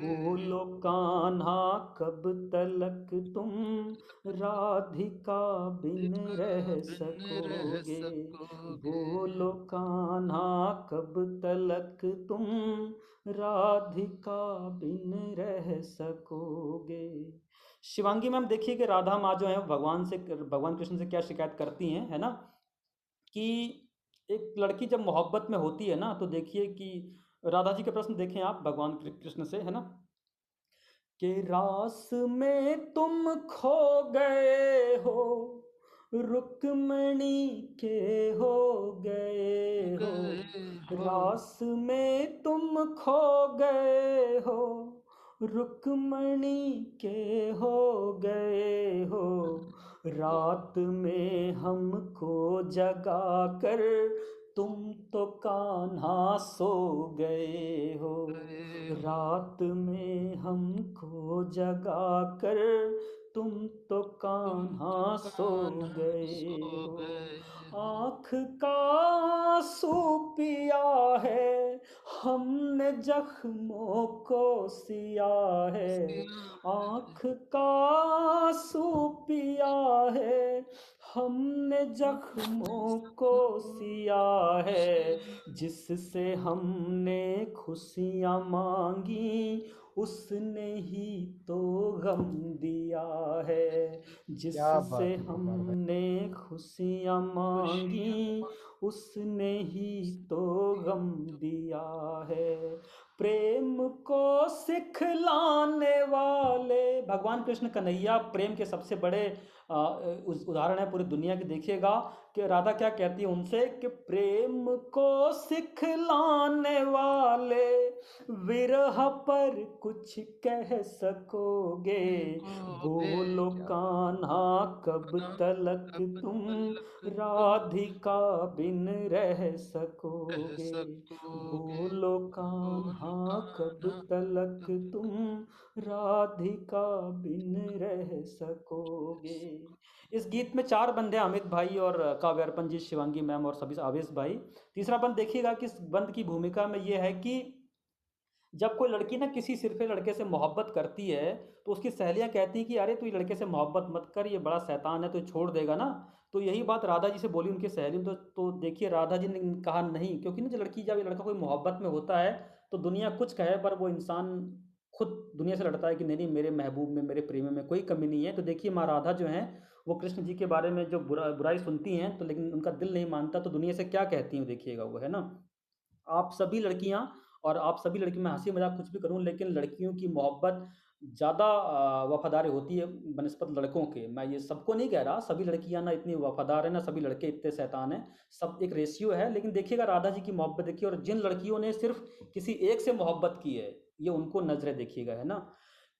बोलो कान्हा कब तलक तुम राधिका बिन रह रह सकोगे। सकोगे। बोलो कान्हा कब तलक तुम राधिका बिन रह सकोगे। शिवांगी मैम, देखिए कि राधा माँ जो है भगवान कृष्ण से क्या शिकायत करती हैं, है ना, कि एक लड़की जब मोहब्बत में होती है ना, तो देखिए कि राधा जी के प्रश्न देखें आप भगवान कृष्ण से, है ना, कि रास में तुम खो गए हो, रुक्मणी के हो गए हो। गए हो। रास में तुम खो गए हो, रुक्मणी के हो गए हो। रात में हमको जगा कर तुम तो कान्हा सो गए हो। गए हो। रात में हमको जगा कर तुम तो तुम तो कान्हा सो कान्हा गए सो हो। गए हो। आँख का आंसू पिया है हमने, जख्मों को सिया है। सिया है। आँख का आंसू पिया है हमने, जख्मों को सिया है। जिससे हमने खुशियाँ मांगी उसने ही तो गम दिया है। क्या जिससे बात है कुमार भाई। हमने खुशियाँ खुशियाँ मांगी उसने ही तो गम दिया है। प्रेम को सिखलाने वाले भगवान कृष्ण कन्हैया प्रेम के सबसे बड़े उदाहरण है पूरी दुनिया की। देखिएगा कि राधा क्या कहती है उनसे कि प्रेम को सिखलाने वाले विरह पर कुछ कह सकोगे। सकोगे। बोलो क्या कान्हा कब तलक कब तुम तलक तुम राधिका बिन रह रह सकोगे। सकोगे। बोलो बोलो कान्हा कब कान्हा तलक तुम राधिका बिन रह सकोगे। इस गीत में चार बंदे हैं, अमित भाई और काव्य अर्पण जी, शिवांगी मैम और सभी आवेश भाई। तीसरा बंद देखिएगा कि इस बंद की भूमिका में ये है कि जब कोई लड़की ना किसी सिरफे लड़के से मोहब्बत करती है, तो उसकी सहेलियां कहती हैं कि अरे तू ये लड़के से मोहब्बत मत कर, ये बड़ा शैतान है, तो छोड़ देगा ना। तो यही बात राधा जी से बोली उनकी सहेली ने। तो देखिए राधा जी ने कहा नहीं, क्योंकि ना जब ये लड़का कोई मोहब्बत में होता है तो दुनिया कुछ कहे पर वो इंसान खुद दुनिया से लड़ता है कि नहीं नहीं, मेरे महबूब में, मेरे प्रेमी में कोई कमी नहीं है। तो देखिए माँ राधा जो है वो कृष्ण जी के बारे में जो बुराई सुनती हैं, तो लेकिन उनका दिल नहीं मानता, तो दुनिया से क्या कहती हैं देखिएगा वो, है ना। आप सभी लड़कियां और आप सभी लड़की, मैं हंसी मजाक कुछ भी करूं लेकिन लड़कियों की मोहब्बत ज़्यादा वफादार होती है बनस्पत लड़कों के। मैं ये सबको नहीं कह रहा, सभी लड़कियां ना इतनी वफादार है ना सभी लड़के इतने शैतान हैं। सब एक रेशियो है। लेकिन देखिएगा राधा जी की मोहब्बत देखिए, और जिन लड़कियों ने सिर्फ किसी एक से मोहब्बत की है, ये उनको नजरें देखिएगा, है ना,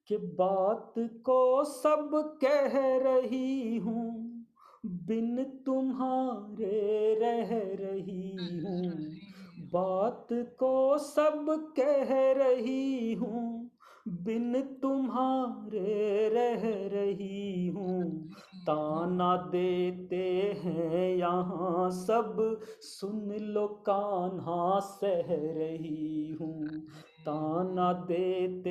कि बात को सब कह रही हूँ, बिन तुम्हारे रह रही हूँ। रही हूँ। बात को सब कह रही हूँ, बिन तुम्हारे रह रही हूँ। ताना देते हैं यहाँ सब, सुन लो कान्हा सह रही हूँ। ताना देते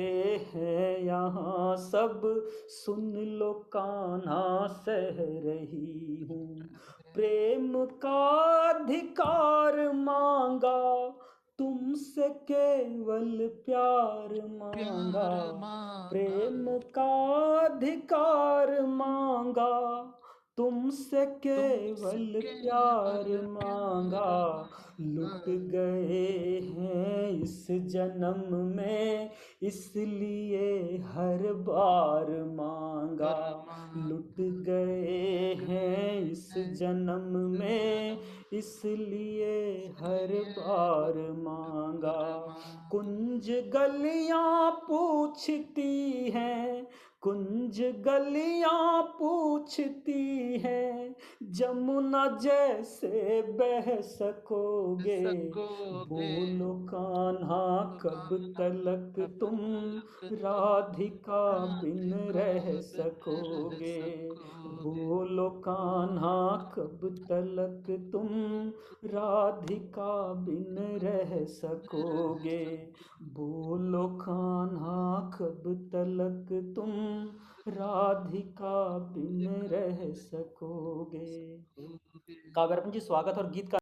हैं यहाँ सब, सुन लो कान्हा सह रही हूँ। प्रेम का अधिकार मांगा, तुमसे केवल प्यार मांगा। प्यार मांगा। प्रेम का अधिकार मांगा, तुमसे तुमसे केवल प्यार केवल मांगा। प्यार मांगा। लुट गए हैं इस जन्म में, इसलिए हर बार मांगा। हर लुट मांगा। गए हैं गए इस हैं जन्म में, जन्म इसलिए हर इसलिए बार हर मांगा। बार मांगा। कुंज गलियां पूछती हैं, कुंज गलियां पूछती हैं, जमुना जैसे बह सकोगे। सकोगे। बोलो कान्हा कब तलक तुम राधिका बिन राधिका रह बिन रह सकोगे। सकोगे। बोलो कान्हा कब तलक तुम राधिका बिन रह सकोगे। बोलो कान्हा कब तलक तुम राधिका बिन रह सकोगे। काव्यार्पण जी, स्वागत और गीत का